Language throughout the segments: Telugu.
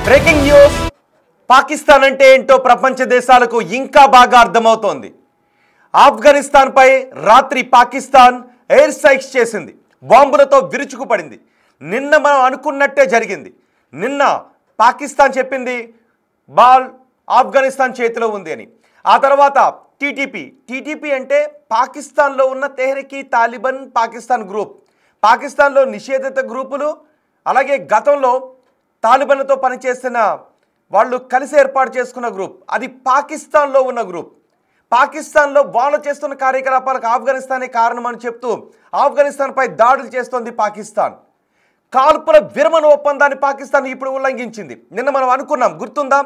Breaking news. పాకిస్తాన్ అంటే ఏంటో ప్రపంచ దేశాలకు ఇంకా బాగా అర్థమవుతోంది. ఆఫ్ఘనిస్తాన్పై రాత్రి పాకిస్తాన్ ఎయిర్ స్ట్రైక్స్ చేసింది, బాంబులతో విరుచుకుపడింది. నిన్న మనం అనుకున్నట్టే జరిగింది. నిన్న పాకిస్తాన్ చెప్పింది బాల్ ఆఫ్ఘనిస్తాన్ చేతిలో ఉంది అని. ఆ తర్వాత టీటీపీ అంటే పాకిస్తాన్లో ఉన్న తెహ్రీక్ తాలిబాన్ పాకిస్తాన్ గ్రూప్, పాకిస్తాన్లో నిషేధిత గ్రూపులు, అలాగే గతంలో తాలిబాన్లతో పనిచేస్తున్న వాళ్ళు కలిసి ఏర్పాటు చేసుకున్న గ్రూప్, అది పాకిస్తాన్లో ఉన్న గ్రూప్. పాకిస్తాన్లో వాళ్ళు చేస్తున్న కార్యకలాపాలకు ఆఫ్ఘనిస్తానే కారణం అని చెప్తూ ఆఫ్ఘనిస్తాన్పై దాడులు చేస్తోంది పాకిస్తాన్. కాల్పుల విరమణ ఒప్పందాన్ని పాకిస్తాన్ ఇప్పుడు ఉల్లంఘించింది. నిన్న మనం అనుకున్నాం, గుర్తుందా?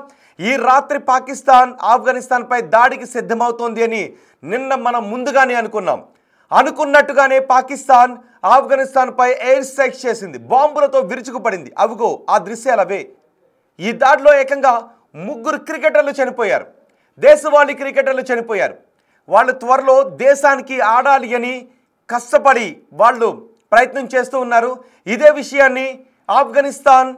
ఈ రాత్రి పాకిస్తాన్ ఆఫ్ఘనిస్తాన్పై దాడికి సిద్ధమవుతోంది అని నిన్న మనం ముందుగానే అనుకున్నాం. అనుకున్నట్టుగానే పాకిస్తాన్ ఆఫ్ఘనిస్తాన్పై ఎయిర్ స్ట్రైక్స్ చేసింది, బాంబులతో విరుచుకుపడింది. అవిగో ఆ దృశ్యాలు అవే. ఈ దాడిలో ఏకంగా 3 క్రికెటర్లు చనిపోయారు, దేశవాళీ క్రికెటర్లు చనిపోయారు. వాళ్ళు త్వరలో దేశానికి ఆడాలి అని కష్టపడి వాళ్ళు ప్రయత్నం చేస్తూ ఉన్నారు. ఇదే విషయాన్ని ఆఫ్ఘనిస్తాన్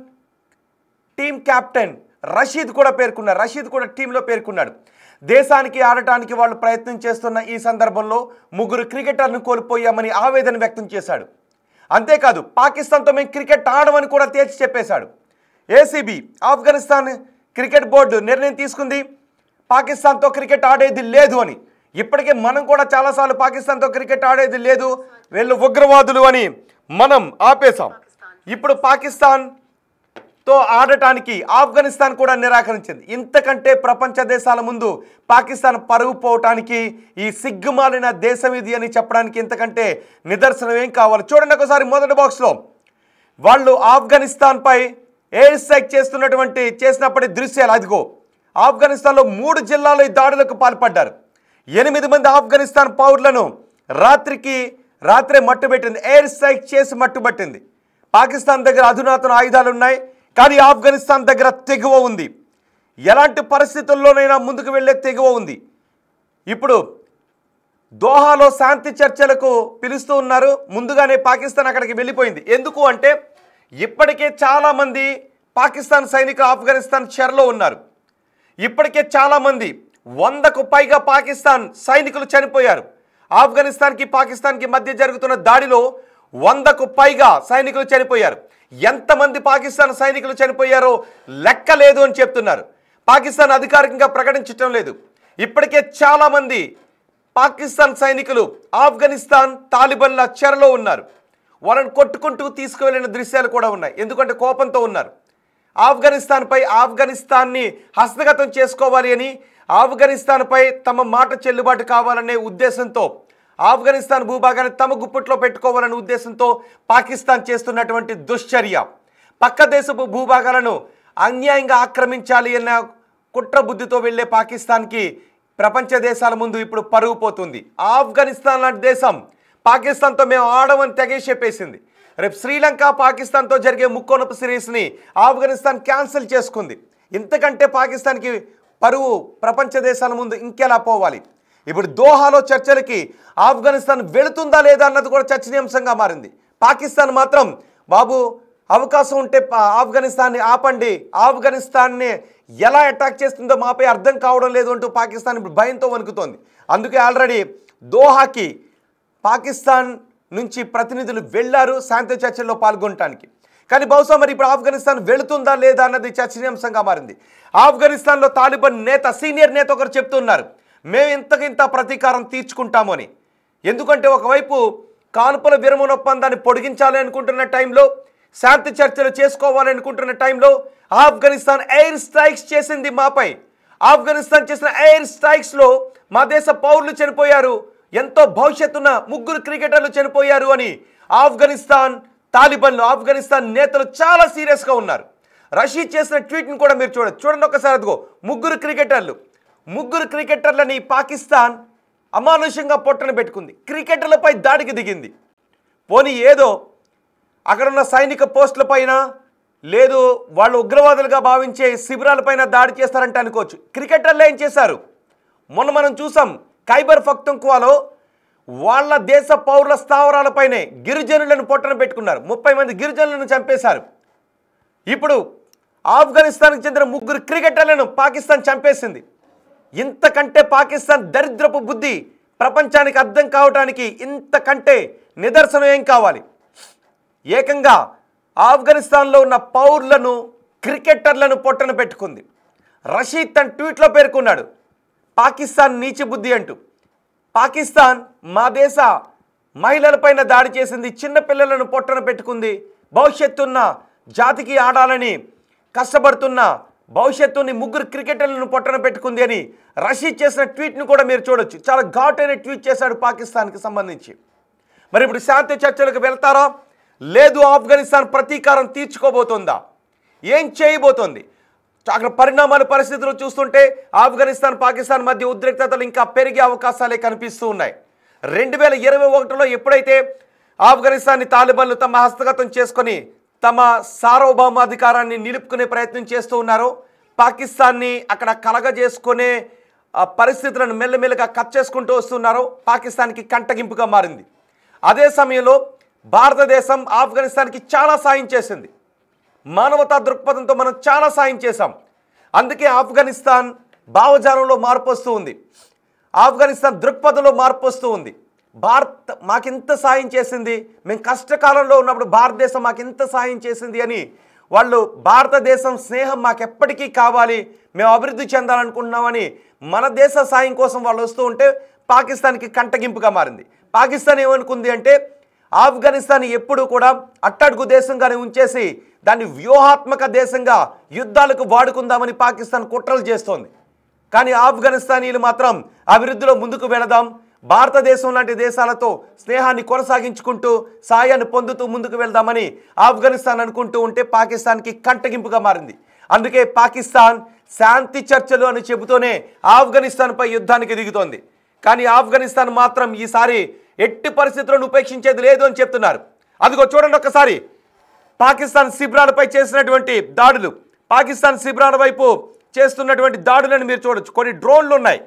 టీం కెప్టెన్ రషీద్ కూడా టీంలో పేర్కొన్నాడు. దేశానికి ఆడటానికి వాళ్ళు ప్రయత్నం చేస్తున్న ఈ సందర్భంలో 3 క్రికెటర్లను కోల్పోయామని ఆవేదన వ్యక్తం చేశాడు. అంతేకాదు, పాకిస్తాన్తో మేము క్రికెట్ ఆడమని కూడా తేల్చి చెప్పేశాడు. ఏసీబీ ఆఫ్ఘనిస్తాన్ క్రికెట్ బోర్డు నిర్ణయం తీసుకుంది, పాకిస్తాన్తో క్రికెట్ ఆడేది లేదు అని. ఇప్పటికే మనం కూడా చాలాసార్లు పాకిస్తాన్తో క్రికెట్ ఆడేది లేదు, వీళ్ళు ఉగ్రవాదులు అని మనం ఆపేశాం. ఇప్పుడు పాకిస్తాన్తో ఆడటానికి ఆఫ్ఘనిస్తాన్ కూడా నిరాకరించింది. ఇంతకంటే ప్రపంచ దేశాల ముందు పాకిస్తాన్ పరుగు పోవటానికి ఈ సిగ్గుమాలిన దేశం ఇది అని చెప్పడానికి ఇంతకంటే నిదర్శనం ఏం కావాలి? చూడండి ఒకసారి మొదటి బాక్స్లో వాళ్ళు ఆఫ్ఘనిస్తాన్పై ఎయిర్ స్ట్రైక్ చేసినప్పటి దృశ్యాలు. అదిగో ఆఫ్ఘనిస్తాన్లో 3 జిల్లాల్లో ఈ దాడులకు పాల్పడ్డారు. 8 మంది ఆఫ్ఘనిస్తాన్ పౌరులను రాత్రే మట్టుబెట్టింది, ఎయిర్ స్ట్రైక్ చేసి మట్టుబట్టింది. పాకిస్తాన్ దగ్గర అధునాతన ఆయుధాలు ఉన్నాయి, కానీ ఆఫ్ఘనిస్తాన్ దగ్గర తెగువ ఉంది. ఎలాంటి పరిస్థితుల్లోనైనా ముందుకు వెళ్ళే తెగువ ఉంది. ఇప్పుడు దోహాలో శాంతి చర్చలకు పిలుస్తూ ఉన్నారు. ముందుగానే పాకిస్తాన్ అక్కడికి వెళ్ళిపోయింది. ఎందుకు అంటే ఇప్పటికే చాలామంది పాకిస్తాన్ సైనికులు ఆఫ్ఘనిస్తాన్ చెరలో ఉన్నారు. ఇప్పటికే చాలామంది 100కు పైగా పాకిస్తాన్ సైనికులు చనిపోయారు. ఆఫ్ఘనిస్తాన్కి పాకిస్తాన్కి మధ్య జరుగుతున్న దాడిలో 100కు పైగా సైనికులు చనిపోయారు. ఎంతమంది పాకిస్తాన్ సైనికులు చనిపోయారో లెక్క లేదు అని చెప్తున్నారు. పాకిస్తాన్ అధికారికంగా ప్రకటించడం లేదు. ఇప్పటికే చాలామంది పాకిస్తాన్ సైనికులు ఆఫ్ఘనిస్తాన్ తాలిబాన్ల చెరలో ఉన్నారు. వాళ్ళని కొట్టుకుంటూ తీసుకువెళ్ళిన దృశ్యాలు కూడా ఉన్నాయి. ఎందుకంటే కోపంతో ఉన్నారు. ఆఫ్ఘనిస్తాన్ని హస్తగతం చేసుకోవాలి అని, ఆఫ్ఘనిస్తాన్పై తమ మాట చెల్లుబాటు కావాలనే ఉద్దేశంతో, ఆఫ్ఘనిస్తాన్ భూభాగాన్ని తమ గుప్పట్లో పెట్టుకోవాలనే ఉద్దేశంతో పాకిస్తాన్ చేస్తున్నటువంటి దుశ్చర్య, పక్క దేశపు భూభాగాలను అన్యాయంగా ఆక్రమించాలి అన్న కుట్ర బుద్ధితో వెళ్లే పాకిస్తాన్కి ప్రపంచ దేశాల ముందు ఇప్పుడు పరుగు పోతుంది. ఆఫ్ఘనిస్తాన్ లాంటి దేశం పాకిస్తాన్తో మేము ఆడమని తెగేసి చెప్పేసింది. రేపు శ్రీలంక పాకిస్తాన్తో జరిగే ముక్కోనపు సిరీస్ని ఆఫ్ఘనిస్తాన్ క్యాన్సిల్ చేసుకుంది. ఇంతకంటే పాకిస్తాన్కి పరువు ప్రపంచ దేశాల ముందు ఇంకెలా పోవాలి? ఇప్పుడు దోహాలో చర్చలకి ఆఫ్ఘనిస్తాన్ వెళుతుందా లేదా అన్నది కూడా చర్చనీయాంశంగా మారింది. పాకిస్తాన్ మాత్రం బాబు అవకాశం ఉంటే ఆఫ్ఘనిస్తాన్ని ఆపండి, ఆఫ్ఘనిస్తాన్ని ఎలా అటాక్ చేస్తుందో మాపై అర్థం కావడం లేదు అంటూ పాకిస్తాన్ ఇప్పుడు భయంతో వణుకుతోంది. అందుకే ఆల్రెడీ దోహాకి పాకిస్తాన్ నుంచి ప్రతినిధులు వెళ్లారు శాంతి చర్చల్లో పాల్గొనడానికి. కానీ బహుశా మరి ఇప్పుడు ఆఫ్ఘనిస్తాన్ వెళుతుందా లేదా అన్నది చర్చనీయాంశంగా మారింది. ఆఫ్ఘనిస్తాన్లో తాలిబాన్ సీనియర్ నేత ఒకరు చెప్తున్నారు, మేము ఇంత ప్రతీకారం తీర్చుకుంటాము అని. ఎందుకంటే ఒకవైపు కాల్పుల విరమణ ఒప్పందాన్ని పొడిగించాలి అనుకుంటున్న టైంలో, శాంతి చర్చలు చేసుకోవాలి అనుకుంటున్న టైంలో ఆఫ్ఘనిస్తాన్ ఎయిర్ స్ట్రైక్స్ చేసింది మాపై. ఆఫ్ఘనిస్తాన్ చేసిన ఎయిర్ స్ట్రైక్స్లో మా దేశ పౌరులు చనిపోయారు, ఎంతో భవిష్యత్తున్న 3 క్రికెటర్లు చనిపోయారు అని ఆఫ్ఘనిస్తాన్ ఆఫ్ఘనిస్తాన్ నేతలు చాలా సీరియస్గా ఉన్నారు. రషీద్ చేసిన ట్వీట్ని కూడా మీరు చూడండి ఒకసారి. అదిగో 3 క్రికెటర్లని పాకిస్తాన్ అమానుషంగా పొట్టన పెట్టుకుంది, క్రికెటర్లపై దాడికి దిగింది. పోనీ ఏదో అక్కడున్న సైనిక పోస్టుల పైన, లేదు వాళ్ళు ఉగ్రవాదులుగా భావించే శిబిరాలపైన దాడి చేస్తారంటే అనుకోవచ్చు. క్రికెటర్లు ఏం చేశారు? మొన్న మనం చూసాం, ఖైబర్ పఖ్తుంఖ్వాలో వాళ్ళ దేశ పౌరుల స్థావరాలపైనే గిరిజనులను పొట్టన పెట్టుకున్నారు. 30 మంది గిరిజనులను చంపేశారు. ఇప్పుడు ఆఫ్ఘనిస్తాన్కి చెందిన 3 క్రికెటర్లను పాకిస్తాన్ చంపేసింది. ఇంతకంటే పాకిస్తాన్ దరిద్రపు బుద్ధి ప్రపంచానికి అర్థం కావడానికి ఇంతకంటే నిదర్శనం ఏం కావాలి? ఏకంగా ఆఫ్ఘనిస్తాన్లో ఉన్న పౌరులను, క్రికెటర్లను పొట్టన పెట్టుకుంది. రషీద్ తన ట్వీట్లో పేర్కొన్నాడు, పాకిస్తాన్ నీచ బుద్ధి అంటూ. పాకిస్తాన్ మా దేశ మహిళలపైన దాడి చేసింది, చిన్న పిల్లలను పొట్టన పెట్టుకుంది, భవిష్యత్తున్న జాతికి ఆడాలని కష్టపడుతున్న భవిష్యత్తుని 3 క్రికెటర్లను పొట్టన పెట్టుకుంది అని రషీద్ చేసిన ట్వీట్ను కూడా మీరు చూడొచ్చు. చాలా ఘాటైన ట్వీట్ చేశాడు పాకిస్తాన్కి సంబంధించి. మరి ఇప్పుడు శాంతి చర్చలకు వెళ్తారా? లేదు ఆఫ్ఘనిస్తాన్ ప్రతీకారం తీర్చుకోబోతుందా? ఏం చేయబోతోంది? అక్కడ పరిణామాల పరిస్థితులు చూస్తుంటే ఆఫ్ఘనిస్తాన్ పాకిస్తాన్ మధ్య ఉద్రిక్తతలు ఇంకా పెరిగే అవకాశాలే కనిపిస్తూ ఉన్నాయి. 2021లో ఎప్పుడైతే ఆఫ్ఘనిస్తాన్ని తాలిబాన్లు తమ హస్తగతం చేసుకొని తమ సార్వభౌమాధికారాన్ని నిలుపుకునే ప్రయత్నం చేస్తూ ఉన్నారో, పాకిస్తాన్ని అక్కడ కలగజేసుకునే పరిస్థితులను మెల్లమెల్లగా కట్ చేసుకుంటూ వస్తున్నారో పాకిస్తాన్కి కంటగింపుగా మారింది. అదే సమయంలో భారతదేశం ఆఫ్ఘనిస్తాన్కి చాలా సాయం చేసింది. మానవతా దృక్పథంతో మనం చాలా సాయం చేశాం. అందుకే ఆఫ్ఘనిస్తాన్ భావజాలంలో మార్పు వస్తూ ఉంది, ఆఫ్ఘనిస్తాన్ దృక్పథంలో మార్పు వస్తూ ఉంది. భారత్ మాకింత సాయం చేసింది, మేము కష్టకాలంలో ఉన్నప్పుడు భారతదేశం మాకింత సాయం చేసింది అని వాళ్ళు భారతదేశం స్నేహం మాకెప్పటికీ కావాలి, మేము అభివృద్ధి చెందాలనుకుంటున్నామని మన దేశ సాయం కోసం వాళ్ళు వస్తూ ఉంటే పాకిస్తాన్కి కంటగింపుగా మారింది. పాకిస్తాన్ ఏమనుకుంది అంటే ఆఫ్ఘనిస్తాన్ ఎప్పుడు కూడా అట్టడుగు దేశంగానే ఉంచేసి దాన్ని వ్యూహాత్మక దేశంగా యుద్ధాలకు వాడుకుందామని పాకిస్తాన్ కుట్రలు చేస్తోంది. కానీ ఆఫ్ఘనిస్తానీలు మాత్రం అభివృద్ధిలో ముందుకు వెళదాం, భారతదేశం లాంటి దేశాలతో స్నేహాన్ని కొనసాగించుకుంటూ సాయాన్ని పొందుతూ ముందుకు వెళ్దామని ఆఫ్ఘనిస్తాన్ అనుకుంటూ ఉంటే పాకిస్తాన్కి కంటగింపుగా మారింది. అందుకే పాకిస్తాన్ శాంతి చర్చలు అని చెబుతూనే ఆఫ్ఘనిస్తాన్పై యుద్ధానికి దిగుతోంది. కానీ ఆఫ్ఘనిస్తాన్ మాత్రం ఈసారి ఎట్టి పరిస్థితులను ఉపేక్షించేది లేదు అని చెప్తున్నారు. అదిగో చూడండి ఒక్కసారి, పాకిస్తాన్ శిబిరాలపై చేసినటువంటి దాడులు, పాకిస్తాన్ శిబిరాల వైపు చేస్తున్నటువంటి దాడులను మీరు చూడొచ్చు. కొన్ని డ్రోన్లు ఉన్నాయి.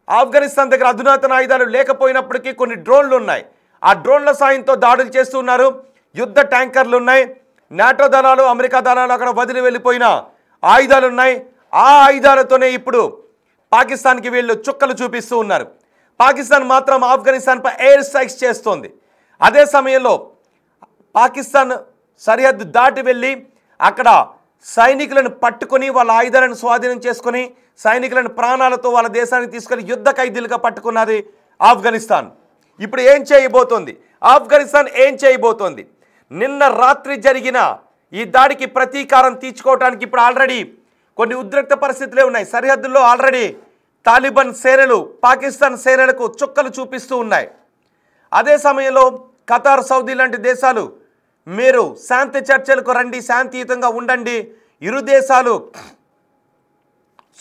ఆఫ్ఘనిస్తాన్ దగ్గర అధునాతన ఆయుధాలు లేకపోయినప్పటికీ కొన్ని డ్రోన్లు ఉన్నాయి. ఆ డ్రోన్ల సాయంతో దాడులు చేస్తున్నారు. యుద్ధ ట్యాంకర్లు ఉన్నాయి. నాటో దళాలు, అమెరికా దళాలు అక్కడ వదిలి వెళ్ళిపోయిన ఆయుధాలు ఉన్నాయి. ఆ ఆయుధాలతోనే ఇప్పుడు పాకిస్తాన్కి వీళ్ళు చుక్కలు చూపిస్తూ ఉన్నారు. పాకిస్తాన్ మాత్రం ఆఫ్ఘనిస్తాన్పై ఎయిర్ స్ట్రైక్స్ చేస్తోంది. అదే సమయంలో పాకిస్తాన్ సరిహద్దు దాటి వెళ్ళి అక్కడ సైనికులను పట్టుకొని వాళ్ళ ఆయుధాలను స్వాధీనం చేసుకొని సైనికులను ప్రాణాలతో వాళ్ళ దేశానికి తీసుకొని యుద్ధ ఖైదీలుగా పట్టుకున్నది ఆఫ్ఘనిస్తాన్. ఇప్పుడు ఏం చేయబోతోంది? ఆఫ్ఘనిస్తాన్ ఏం చేయబోతోంది? నిన్న రాత్రి జరిగిన ఈ దాడికి ప్రతీకారం తీర్చుకోవడానికి ఇప్పుడు ఆల్రెడీ కొన్ని ఉద్రిక్త పరిస్థితులే ఉన్నాయి. సరిహద్దుల్లో ఆల్రెడీ తాలిబాన్ సేనలు పాకిస్తాన్ సేనలకు చుక్కలు చూపిస్తూ ఉన్నాయి. అదే సమయంలో ఖతార్, సౌదీ లాంటి దేశాలు మీరు శాంతి చర్చలకు రండి, శాంతియుతంగా ఉండండి, ఇరు దేశాలు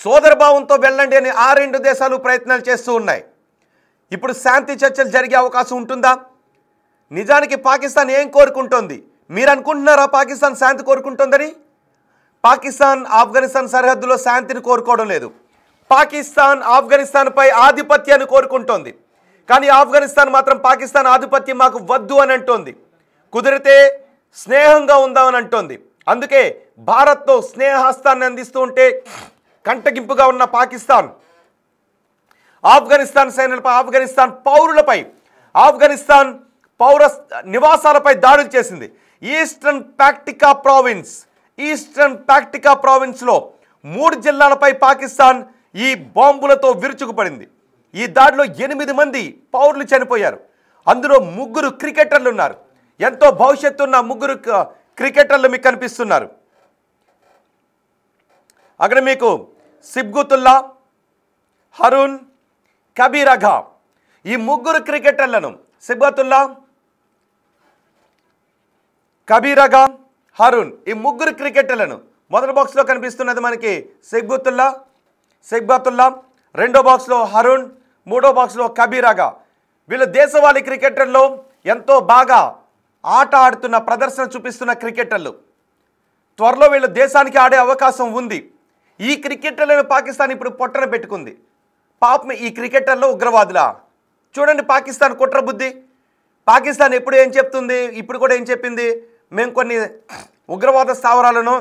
సోదరభావంతో వెళ్ళండి అని ఆ 2 దేశాలు ప్రయత్నాలు చేస్తూ ఉన్నాయి. ఇప్పుడు శాంతి చర్చలు జరిగే అవకాశం ఉంటుందా? నిజానికి పాకిస్తాన్ ఏం కోరుకుంటోంది? మీరు అనుకుంటున్నారా పాకిస్తాన్ శాంతి కోరుకుంటుందని? పాకిస్తాన్ ఆఫ్ఘనిస్తాన్ సరిహద్దులో శాంతిని కోరుకోవడం లేదు. పాకిస్తాన్ ఆఫ్ఘనిస్తాన్పై ఆధిపత్యాన్ని కోరుకుంటోంది. కానీ ఆఫ్ఘనిస్తాన్ మాత్రం పాకిస్తాన్ ఆధిపత్యం మాకు వద్దు అని అంటోంది. కుదిరితే స్నేహంగా ఉందామని అంటోంది. అందుకే భారత్తో స్నేహహస్తాన్ని అందిస్తూ ఉంటే కంటగింపుగా ఉన్న పాకిస్తాన్ ఆఫ్ఘనిస్తాన్ సేనలపై, ఆఫ్ఘనిస్తాన్ పౌరులపై, ఆఫ్ఘనిస్తాన్ పౌర నివాసాలపై దాడులు చేసింది. ఈస్టర్న్ ప్యాక్టికా ప్రావిన్స్లో 3 జిల్లాలపై పాకిస్తాన్ ఈ బాంబులతో విరుచుకుపడింది. ఈ దాడిలో 8 మంది పౌరులు చనిపోయారు. అందులో 3 క్రికెటర్లు ఉన్నారు. ఎంతో భవిష్యత్తు ఉన్న 3 క్రికెటర్లు మీకు కనిపిస్తున్నారు. అక్కడ మీకు సిబ్గుతుల్లా, హరూన్, కబీర్ అఘా, ఈ 3 క్రికెటర్లను, సిబ్గతుల్లా, కబీర్ అఘా, హరూన్, ఈ 3 క్రికెటర్లను మొదటి బాక్స్లో కనిపిస్తున్నది మనకి సిబ్గతుల్లా, రెండో బాక్స్లో హరూన్, మూడో బాక్స్లో కబీర్ అఘా. వీళ్ళు దేశవాళీ క్రికెటర్లో ఎంతో బాగా ఆట ఆడుతున్న, ప్రదర్శన చూపిస్తున్న క్రికెటర్లు. త్వరలో వీళ్ళు దేశానికి ఆడే అవకాశం ఉంది. ఈ క్రికెటర్లను పాకిస్తాన్ ఇప్పుడు పొట్టన పెట్టుకుంది. పాపం ఈ క్రికెటర్లు ఉగ్రవాదులా? చూడండి పాకిస్తాన్ కుట్ర బుద్ధి. పాకిస్తాన్ ఎప్పుడు ఏం చెప్తుంది, ఇప్పుడు కూడా ఏం చెప్పింది, మేము కొన్ని ఉగ్రవాద స్థావరాలను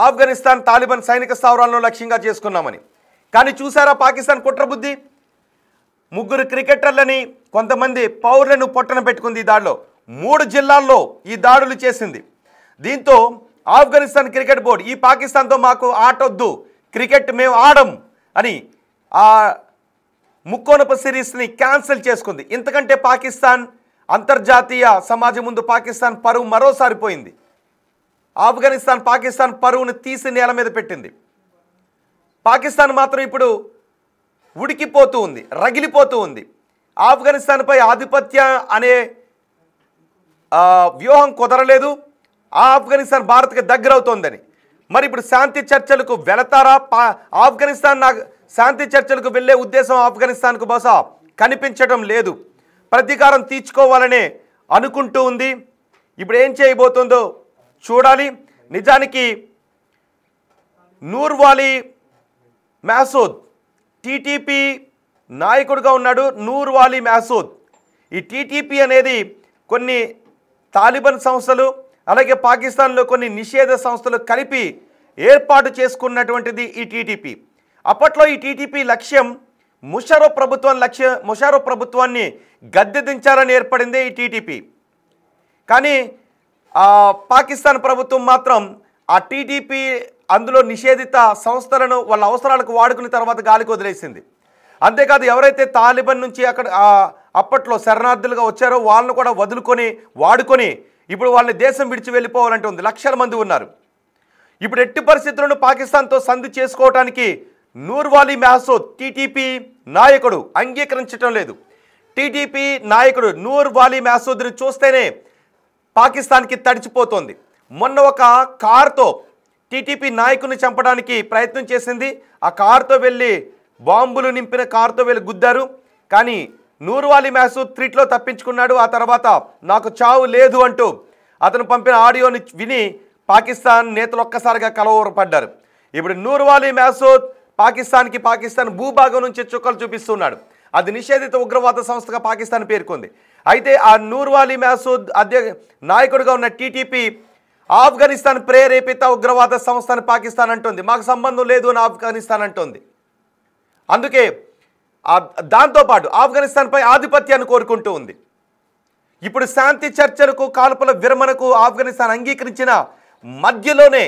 ఆఫ్ఘనిస్తాన్ తాలిబాన్ సైనిక స్థావరాలను లక్ష్యంగా చేసుకున్నామని. కానీ చూసారా పాకిస్తాన్ కుట్రబుద్ధి? 3 క్రికెటర్లని కొంతమంది పౌరులను పొట్టన పెట్టుకుంది. ఈ దాడిలో 3 జిల్లాల్లో ఈ దాడులు చేసింది. దీంతో ఆఫ్ఘనిస్తాన్ క్రికెట్ బోర్డు ఈ పాకిస్తాన్తో మాకు ఆటొద్దు, క్రికెట్ మేము ఆడం అని ఆ ముక్కోనపు సిరీస్ని క్యాన్సిల్ చేసుకుంది. ఇంతకంటే పాకిస్తాన్ అంతర్జాతీయ సమాజం ముందు పాకిస్తాన్ పరువు మరోసారి పోయింది. ఆఫ్ఘనిస్తాన్ పాకిస్తాన్ పరువును తీసి నేల మీద పెట్టింది. పాకిస్తాన్ మాత్రం ఇప్పుడు ఉడికిపోతూ ఉంది, రగిలిపోతూ ఉంది. ఆఫ్ఘనిస్తాన్పై ఆధిపత్య అనే వ్యూహం కుదరలేదు. ఆఫ్ఘనిస్తాన్ భారత్కి దగ్గరవుతోందని. మరి ఇప్పుడు శాంతి చర్చలకు వెళతారా? ఆఫ్ఘనిస్తాన్ శాంతి చర్చలకు వెళ్ళే ఉద్దేశం ఆఫ్ఘనిస్తాన్కు బహుశా కనిపించడం లేదు. ప్రతీకారం తీర్చుకోవాలనే అనుకుంటూ ఉంది. ఇప్పుడు ఏం చేయబోతుందో చూడాలి. నిజానికి నూర్వాలీ మసూద్ టీటీపీ నాయకుడిగా ఉన్నాడు. నూర్వాలీ మసూద్ ఈ టీటీపీ అనేది కొన్ని తాలిబాన్ సంస్థలు అలాగే పాకిస్తాన్లో కొన్ని నిషేధ సంస్థలు కలిపి ఏర్పాటు చేసుకున్నటువంటిది ఈ టీటీపీ. అప్పట్లో ఈ టీటీపీ లక్ష్యం ముషర్రఫ్ ప్రభుత్వాన్ని గద్దె దించాలని ఏర్పడింది ఈ టీటీపీ. కానీ పాకిస్తాన్ ప్రభుత్వం మాత్రం ఆ టీటీపీ అందులో నిషేధిత సంస్థలను వాళ్ళ అవసరాలకు వాడుకున్న తర్వాత గాలికి వదిలేసింది. అంతేకాదు ఎవరైతే తాలిబాన్ నుంచి అక్కడ అప్పట్లో శరణార్థులుగా వచ్చారో వాళ్ళను కూడా వాడుకొని ఇప్పుడు వాళ్ళని దేశం విడిచి వెళ్ళిపోవాలంటుంది. లక్షల మంది ఉన్నారు. ఇప్పుడు ఎట్టి పరిస్థితులను పాకిస్తాన్తో సంధి చేసుకోవడానికి నూర్వాలీ మసూద్ టీటీపీ నాయకుడు అంగీకరించడం లేదు. టీటీపీ నాయకుడు నూర్వాలీ మసూద్ని చూస్తేనే పాకిస్తాన్కి తడిచిపోతోంది. మొన్న ఒక కారుతో టీటీపీ నాయకుని చంపడానికి ప్రయత్నం చేసింది. ఆ కారుతో వెళ్ళి బాంబులు నింపిన కారుతో వెళ్ళి గుద్దారు. కానీ నూర్వాలీ మసూద్ త్రిట్లో తప్పించుకున్నాడు. ఆ తర్వాత నాకు చావు లేదు అంటూ అతను పంపిన ఆడియోని విని పాకిస్తాన్ నేతలు ఒక్కసారిగా కలవరపడ్డారు. ఇప్పుడు నూర్వాలీ మసూద్ పాకిస్తాన్ భూభాగం నుంచి చుక్కలు చూపిస్తున్నాడు. అది నిషేధిత ఉగ్రవాద సంస్థగా పాకిస్తాన్ పేర్కొంది. అయితే ఆ నూర్వాలీ మసూద్ నాయకుడిగా ఉన్న టీటీపీ ఆఫ్ఘనిస్తాన్ ప్రేరేపిత ఉగ్రవాద సంస్థ అని పాకిస్తాన్ అంటుంది. మాకు సంబంధం లేదు అని ఆఫ్ఘనిస్తాన్ అంటుంది. అందుకే దాంతోపాటు ఆఫ్ఘనిస్తాన్పై ఆధిపత్యాన్ని కోరుకుంటూ ఉంది. ఇప్పుడు శాంతి చర్చలకు కాల్పుల విరమణకు ఆఫ్ఘనిస్తాన్ అంగీకరించిన మధ్యలోనే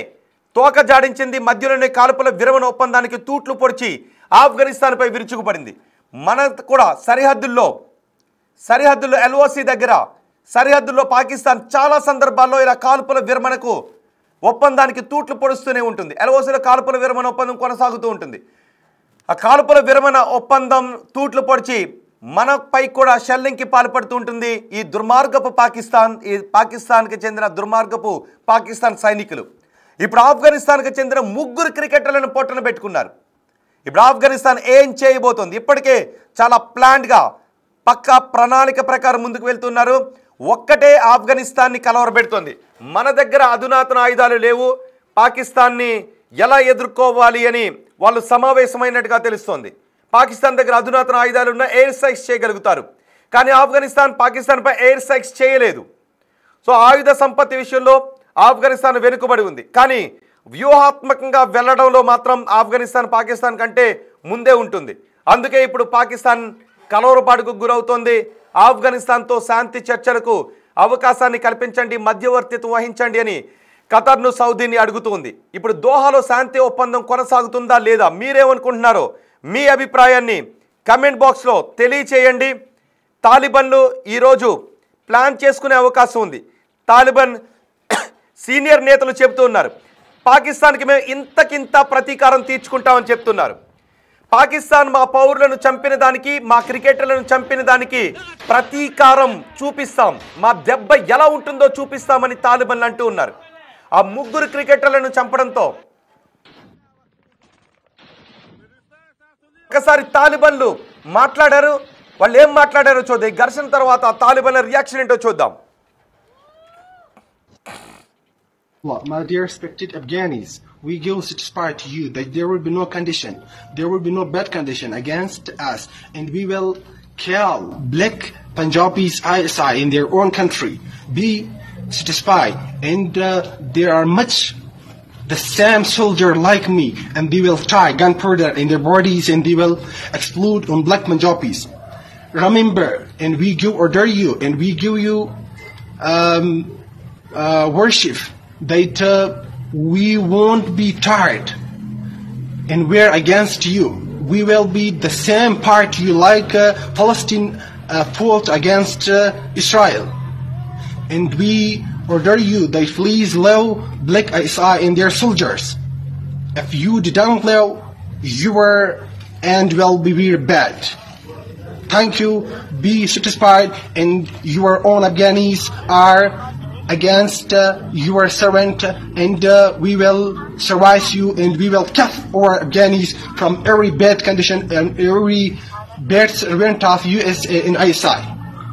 తోక జాడించింది. మధ్యలోనే కాల్పుల విరమణ ఒప్పందానికి తూట్లు పొడిచి ఆఫ్ఘనిస్తాన్పై విరుచుకుపడింది. మన కూడా సరిహద్దుల్లో ఎల్ఓసి దగ్గర సరిహద్దుల్లో పాకిస్తాన్ చాలా సందర్భాల్లో ఇలా కాల్పుల విరమణకు ఒప్పందానికి తూట్లు పొడుస్తూనే ఉంటుంది. ఎల్ఓసిలో కాల్పుల విరమణ ఒప్పందం కొనసాగుతూ ఉంటుంది. ఆ కాల్పుల విరమణ ఒప్పందం తూట్లు పొడిచి మనపై కూడా షెల్లింగ్కి పాల్పడుతూ ఉంటుంది ఈ దుర్మార్గపు పాకిస్తాన్కి చెందిన దుర్మార్గపు పాకిస్తాన్ సైనికులు. ఇప్పుడు ఆఫ్ఘనిస్తాన్కి చెందిన 3 క్రికెటర్లను పొట్టన పెట్టుకున్నారు. ఇప్పుడు ఆఫ్ఘనిస్తాన్ ఏం చేయబోతోంది? ఇప్పటికే చాలా ప్లాన్డ్గా పక్కా ప్రణాళిక ప్రకారం ముందుకు వెళ్తున్నారు. ఒక్కటే ఆఫ్ఘనిస్తాన్ని కలవరబెడుతోంది. మన దగ్గర అధునాతన ఆయుధాలు లేవు, పాకిస్తాన్ని ఎలా ఎదుర్కోవాలి అని వాళ్ళు సమావేశమైనట్టుగా తెలుస్తోంది. పాకిస్తాన్ దగ్గర అధునాతన ఆయుధాలు ఉన్న ఎయిర్ స్ట్రైక్స్ చేయగలుగుతారు. కానీ ఆఫ్ఘనిస్తాన్ పాకిస్తాన్పై ఎయిర్ స్ట్రైక్స్ చేయలేదు. సో ఆయుధ సంపత్తి విషయంలో ఆఫ్ఘనిస్తాన్ వెనుకబడి ఉంది. కానీ వ్యూహాత్మకంగా వెళ్లడంలో మాత్రం ఆఫ్ఘనిస్తాన్ పాకిస్తాన్ కంటే ముందే ఉంటుంది. అందుకే ఇప్పుడు పాకిస్తాన్ కలవరపాటుకు గురవుతోంది. ఆఫ్ఘనిస్తాన్తో శాంతి చర్చలకు అవకాశాన్ని కల్పించండి, మధ్యవర్తిత్వం వహించండి అని ఖతర్ను సౌదీని అడుగుతుంది. ఇప్పుడు దోహాలో శాంతి ఒప్పందం కొనసాగుతుందా లేదా? మీరేమనుకుంటున్నారో మీ అభిప్రాయాన్ని కమెంట్ బాక్స్లో తెలియచేయండి. తాలిబాన్లు ఈరోజు ప్లాన్ చేసుకునే అవకాశం ఉంది. తాలిబాన్ సీనియర్ నేతలు చెబుతూ ఉన్నారు, పాకిస్తాన్కి మేము ఇంతకింత ప్రతీకారం తీర్చుకుంటామని చెప్తున్నారు. పాకిస్తాన్ మా పౌరులను చంపిన దానికి, మా క్రికెటర్లను చంపిన దానికి ప్రతీకారం చూపిస్తాం, మా దెబ్బ ఎలా ఉంటుందో చూపిస్తామని తాలిబాన్లు అంటూ ఉన్నారు. ఆ 3 క్రికెటర్లను చంపడంతో ఒకసారి తాలిబాన్లు మాట్లాడారు. వాళ్ళు ఏం మాట్లాడారో చూద్దాం. ఈ ఘర్షణ తర్వాత తాలిబాన్ల రియాక్షన్ ఏంటో చూద్దాం. My dear respected Afghanis, we give satisfied to you that there will be no condition, there will be no bad condition against us, and we will kill black Punjabis ISI in their own country. Be satisfied, and there are much the same soldier like me, and they will tie gunpowder in their bodies and they will explode on black Punjabis. Remember, and we give order you, and we give you worship that we won't be tired, and we're against you. We will be the same party like Palestine fought against Israel, and we order you that please allow Black ISI and their soldiers. If you don't allow, your end will be very bad. Thank you. Be satisfied, and your own Afghanis are against your servant, and we will survive you, and we will cut our Afghanis from every bad condition and every bad servant of USA and ISI.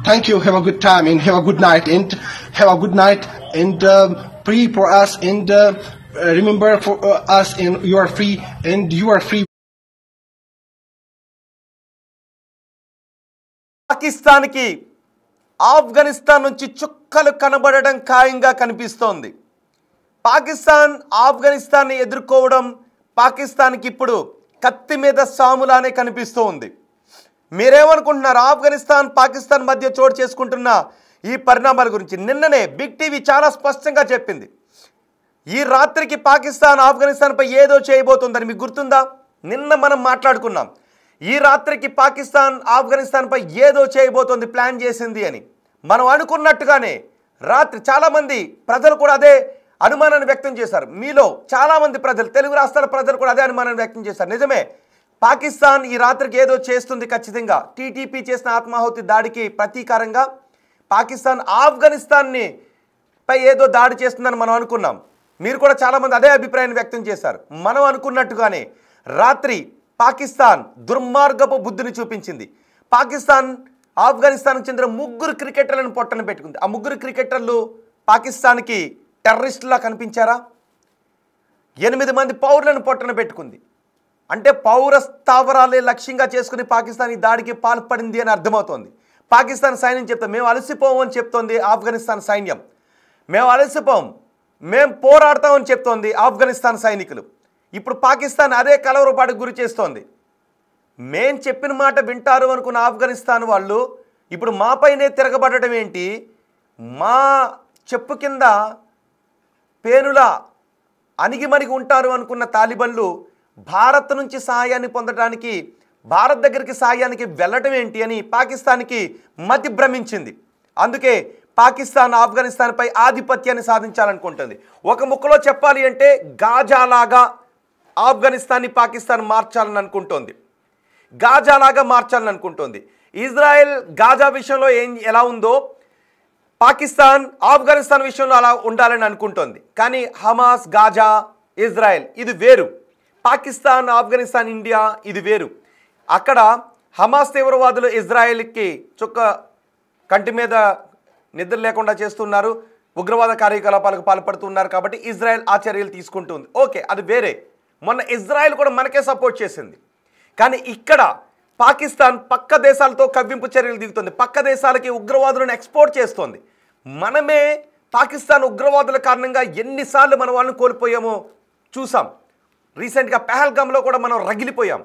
Thank you. Have a good time and have a good night, and pray for us, and remember for us, and you are free, and you are free. పాకిస్తాన్కి ఆఫ్ఘనిస్తాన్ నుంచి చుక్కలు కనబడడం ఖాయంగా కనిపిస్తోంది. పాకిస్తాన్ ఆఫ్ఘనిస్తాన్ని ఎదుర్కోవడం పాకిస్తాన్కి ఇప్పుడు కత్తి మీద సాములానే కనిపిస్తూ ఉంది. మీరేమనుకుంటున్నారు ఆఫ్ఘనిస్తాన్ పాకిస్తాన్ మధ్య చోటు చేసుకుంటున్న ఈ పరిణామాల గురించి? నిన్ననే బిగ్ టీవీ చాలా స్పష్టంగా చెప్పింది. ఈ రాత్రికి పాకిస్తాన్ ఆఫ్ఘనిస్తాన్పై ఏదో చేయబోతుందని మీకు గుర్తుందా? నిన్న మనం మాట్లాడుకున్నాం. ఈ రాత్రికి పాకిస్తాన్ ఆఫ్ఘనిస్తాన్పై ఏదో చేయబోతోంది, ప్లాన్ చేసింది అని. మనం అనుకున్నట్టుగానే రాత్రి చాలామంది ప్రజలు కూడా అదే అనుమానాన్ని వ్యక్తం చేశారు. మీలో చాలామంది ప్రజలు, తెలుగు రాష్ట్రాల ప్రజలు కూడా అదే అనుమానాన్ని వ్యక్తం చేశారు. నిజమే, పాకిస్తాన్ ఈ రాత్రికి ఏదో చేస్తుంది ఖచ్చితంగా. టీటీపీ చేసిన ఆత్మాహుతి దాడికి ప్రతీకారంగా పాకిస్తాన్ ఆఫ్ఘనిస్తాన్ని పై ఏదో దాడి చేస్తుందని మనం అనుకున్నాం. మీరు కూడా చాలామంది అదే అభిప్రాయాన్ని వ్యక్తం చేశారు. మనం అనుకున్నట్టుగానే రాత్రి పాకిస్తాన్ దుర్మార్గపు బుద్ధిని చూపించింది. పాకిస్తాన్ ఆఫ్ఘనిస్తాన్కి చెందిన 3 క్రికెటర్లను పొట్టన పెట్టుకుంది. ఆ 3 క్రికెటర్లు పాకిస్తాన్కి టెర్రరిస్టులా కనిపించారా? 8 మంది పౌరులను పొట్టన పెట్టుకుంది. అంటే పౌర స్థావరాలే లక్ష్యంగా చేసుకుని పాకిస్తాన్ ఈ దాడికి పాల్పడింది అని అర్థమవుతోంది. పాకిస్తాన్ సైన్యం చెప్తాం, మేము అలసిపోము అని చెప్తోంది ఆఫ్ఘనిస్తాన్ సైన్యం. మేము అలసిపోం, మేము పోరాడతామని చెప్తోంది ఆఫ్ఘనిస్తాన్ సైనికులు. ఇప్పుడు పాకిస్తాన్ అదే కలవరపాటుకు గురి చేస్తోంది. మేం చెప్పిన మాట వింటారు అనుకున్న ఆఫ్ఘనిస్తాన్ వాళ్ళు ఇప్పుడు మాపైనే తిరగబడటం ఏంటి? మా చెప్పు కింద పేనులా అణిగిమణిగి ఉంటారు అనుకున్న తాలిబన్లు భారత్ నుంచి సహాయాన్ని పొందడానికి, భారత్ దగ్గరికి సహాయానికి వెళ్ళటం ఏంటి అని పాకిస్తాన్కి మతి భ్రమించింది. అందుకే పాకిస్తాన్ ఆఫ్ఘనిస్తాన్పై ఆధిపత్యాన్ని సాధించాలనుకుంటుంది. ఒక ముక్కలో చెప్పాలి అంటే గాజాలాగా ఆఫ్ఘనిస్తాన్ని పాకిస్తాన్ మార్చాలని అనుకుంటోంది. గాజాలాగా మార్చాలని అనుకుంటోంది. ఇజ్రాయెల్ గాజా విషయంలో ఎలా ఉందో పాకిస్తాన్ ఆఫ్ఘనిస్తాన్ విషయంలో అలా ఉండాలని అనుకుంటోంది. కానీ హమాస్, గాజా, ఇజ్రాయెల్ ఇది వేరు. పాకిస్తాన్, ఆఫ్ఘనిస్తాన్, ఇండియా ఇది వేరు. అక్కడ హమాస్ తీవ్రవాదులు ఇజ్రాయెల్కి కంటి మీద నిద్ర లేకుండా చేస్తున్నారు, ఉగ్రవాద కార్యకలాపాలకు పాల్పడుతున్నారు. కాబట్టి ఇజ్రాయెల్ ఆ చర్యలు తీసుకుంటుంది. ఓకే, అది వేరే. మొన్న ఇజ్రాయెల్ కూడా మనకే సపోర్ట్ చేసింది. కానీ ఇక్కడ పాకిస్తాన్ పక్క దేశాలతో కవ్వింపు చర్యలు దిగుతుంది, పక్క దేశాలకి ఉగ్రవాదులను ఎక్స్పోర్ట్ చేస్తోంది. మనమే పాకిస్తాన్ ఉగ్రవాదుల కారణంగా ఎన్నిసార్లు మన వాళ్ళని కోల్పోయామో చూసాం. రీసెంట్గా పెహల్గామ్లో కూడా మనం రగిలిపోయాం.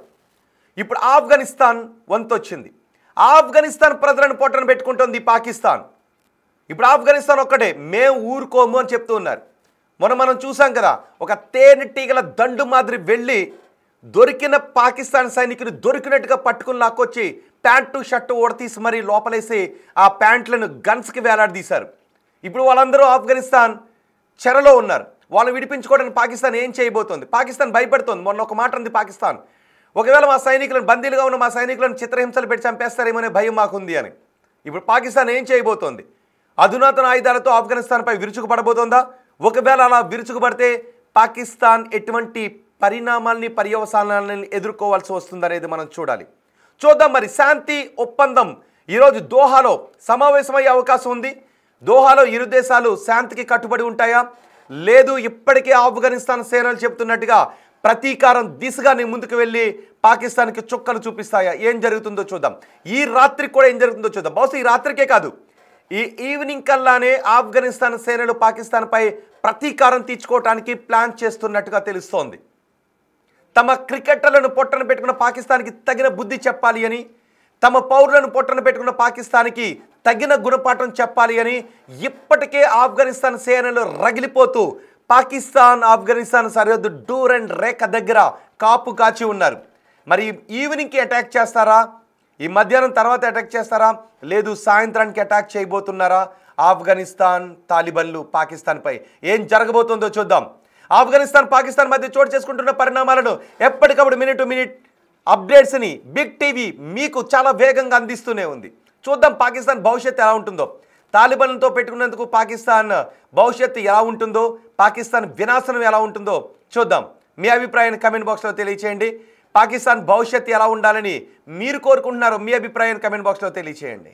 ఇప్పుడు ఆఫ్ఘనిస్తాన్ వంతు వచ్చింది. ఆఫ్ఘనిస్తాన్ ప్రజలను పొట్టన పెట్టుకుంటుంది పాకిస్తాన్. ఇప్పుడు ఆఫ్ఘనిస్తాన్ ఒక్కటే మేము ఊరుకోము అని చెప్తూ ఉన్నారు. మనం చూసాం కదా, ఒక తేనెటీగల దండు మాదిరి వెళ్ళి దొరికిన పాకిస్తాన్ సైనికులు దొరికినట్టుగా పట్టుకుని లాక్కొచ్చి ప్యాంటు షర్టు ఓడతీసి మరీ లోపలేసి ఆ ప్యాంట్లను గన్స్కి వేలాడదీశారు. ఇప్పుడు వాళ్ళందరూ ఆఫ్ఘనిస్తాన్ చెరలో ఉన్నారు. వాళ్ళని విడిపించుకోవడానికి పాకిస్తాన్ ఏం చేయబోతోంది? పాకిస్తాన్ భయపడుతోంది. మొన్న ఒక మాట ఉంది పాకిస్తాన్, ఒకవేళ మా సైనికులను, బందీలుగా ఉన్న మా సైనికులను చిత్రహింసలు పెట్టి చంపేస్తారేమో అనే భయం మాకుంది అని. ఇప్పుడు పాకిస్తాన్ ఏం చేయబోతోంది? అధునాతన ఆయుధాలతో ఆఫ్ఘనిస్తాన్పై విరుచుకుపడబోతోందా? ఒకవేళ అలా విరుచుకుపడితే పాకిస్తాన్ ఎటువంటి పరిణామాల్ని, పర్యవసానాలని ఎదుర్కోవాల్సి వస్తుందనేది మనం చూడాలి. చూద్దాం మరి. శాంతి ఒప్పందం ఈరోజు దోహాలో సమావేశమయ్యే అవకాశం ఉంది. దోహాలో ఇరు దేశాలు శాంతికి కట్టుబడి ఉంటాయా? లేదు ఇప్పటికే ఆఫ్ఘనిస్తాన్ సేనలు చెబుతున్నట్టుగా ప్రతీకారం దిశగా ముందుకు వెళ్ళి పాకిస్తాన్కి చుక్కలు చూపిస్తాయా? ఏం జరుగుతుందో చూద్దాం. ఈ రాత్రికి కూడా ఏం జరుగుతుందో చూద్దాం. బహుశా ఈ రాత్రికే కాదు, ఈ ఈవినింగ్ కల్లానే ఆఫ్ఘనిస్తాన్ సేనలు పాకిస్తాన్పై ప్రతీకారం తీర్చుకోవడానికి ప్లాన్ చేస్తున్నట్టుగా తెలుస్తోంది. తమ క్రికెటర్లను పొట్టన పెట్టుకున్న పాకిస్తాన్కి తగిన బుద్ధి చెప్పాలి అని, తమ పౌరులను పొట్టన పెట్టుకున్న పాకిస్తాన్కి తగిన గుణపాఠం చెప్పాలి అని ఇప్పటికే ఆఫ్ఘనిస్తాన్ సేనలు రగిలిపోతూ ఆఫ్ఘనిస్తాన్ సరిహద్దు డూర్ అండ్ రేఖ దగ్గర కాపు కాచి ఉన్నారు. మరి ఈవినింగ్కి అటాక్ చేస్తారా, ఈ మధ్యాహ్నం తర్వాత అటాక్ చేస్తారా, లేదు సాయంత్రానికి అటాక్ చేయబోతున్నారా ఆఫ్ఘనిస్తాన్ తాలిబన్లు పాకిస్తాన్పై? ఏం జరగబోతుందో చూద్దాం. ఆఫ్ఘనిస్తాన్ పాకిస్తాన్ మధ్య చోటు చేసుకుంటున్న పరిణామాలను ఎప్పటికప్పుడు మినిట్ టు మినిట్ అప్డేట్స్ని బిగ్ టీవీ మీకు చాలా వేగంగా అందిస్తూనే ఉంది. చూద్దాం పాకిస్తాన్ భవిష్యత్తు ఎలా ఉంటుందో, తాలిబన్లతో పెట్టుకున్నందుకు పాకిస్తాన్ భవిష్యత్తు ఎలా ఉంటుందో, పాకిస్తాన్ వినాశనం ఎలా ఉంటుందో చూద్దాం. మీ అభిప్రాయాన్ని కమెంట్ బాక్స్లో తెలియచేయండి. పాకిస్తాన్ భవిష్యత్తు ఎలా ఉండాలని మీరు కోరుకుంటున్నారో మీ అభిప్రాయాన్ని కమెంట్ బాక్స్లో తెలియచేయండి.